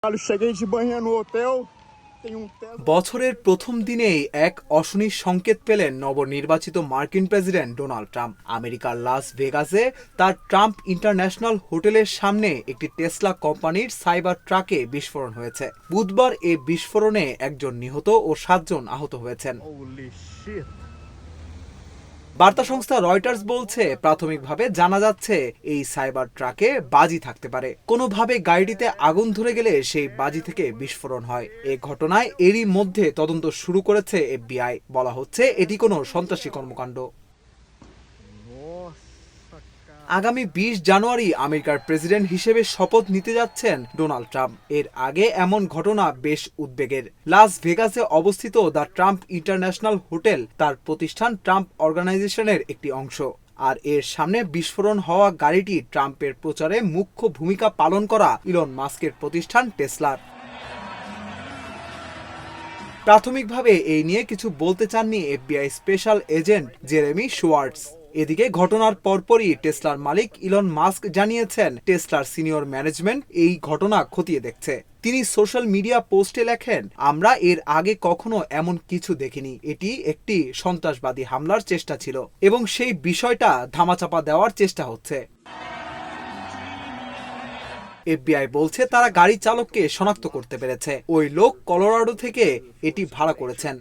Cheguei de manhã no hotel, tem বছরের প্রথম দিনেই এক অশনি সংকেত পেলেন নবনির্বাচিত মার্কিন প্রেসিডেন্ট ডোনাল্ড ট্রাম্প। আমেরিকার লাস ভেগাসে তার ট্রাম্প ইন্টারন্যাশনাল হোটেলের সামনে একটি টেসলা কোম্পানির সাইবার ট্রাকে বিস্ফোরণ হয়েছে। বুধবার এই বিস্ফোরণে একজন নিহত ও 7 জন আহত হয়েছেন। Holy shit. বার্তা সংস্থা রয়টার্স বলছে, প্রাথমিকভাবে জানা যাচ্ছে এই সাইবার ট্রাকে বাজি থাকতে পারে। কোনোভাবে গাড়িটিতে আগুন ধরে গেলে সেই বাজি থেকে বিস্ফোরণ হয়। এ ঘটনায় এরই মধ্যে তদন্ত শুরু করেছে এফবিআই। বলা হচ্ছে এটি কোনো সন্ত্রাসী কর্মকাণ্ড। Nossa, cara. আগামী 20 জানুয়ারি আমেরিকার প্রেসিডেন্ট হিসেবে শপথ নিতে যাচ্ছেন ডোনাল্ড ট্রাম্প। এর আগে এমন ঘটনা বেশ উদ্বেগের। লাস ভেগাসে অবস্থিত দ্য ট্রাম্প ইন্টারন্যাশনাল হোটেল তার প্রতিষ্ঠান ট্রাম্প অর্গানাইজেশনের একটি অংশ। আর এর সামনে বিস্ফোরণ হওয়া গাড়িটি ট্রাম্পের প্রচারে মুখ্য ভূমিকা পালন করা ইলন মাস্কের প্রতিষ্ঠান টেসলার। প্রাথমিকভাবে এই নিয়ে কিছু বলতে চাননি এফবিআই স্পেশাল এজেন্ট জেরেমি শোয়ার্টস। এদিকে ঘটনার পরপরই টেসলার মালিক ইলন মাস্ক জানিয়েছেন টেসলার সিনিয়র ম্যানেজমেন্ট এই ঘটনা খতিয়ে দেখছে। তিনি সোশ্যাল মিডিয়া পোস্টে লেখেন, আমরা এর আগে কখনো এমন কিছু দেখিনি। এটি একটি সন্ত্রাসবাদী হামলার চেষ্টা ছিল এবং সেই বিষয়টা ধামাচাপা দেওয়ার চেষ্টা হচ্ছে। এফবিআই বলছে তারা গাড়ি চালককে শনাক্ত করতে পেরেছে। ওই লোক কলোরাডো থেকে এটি ভাড়া করেছেন।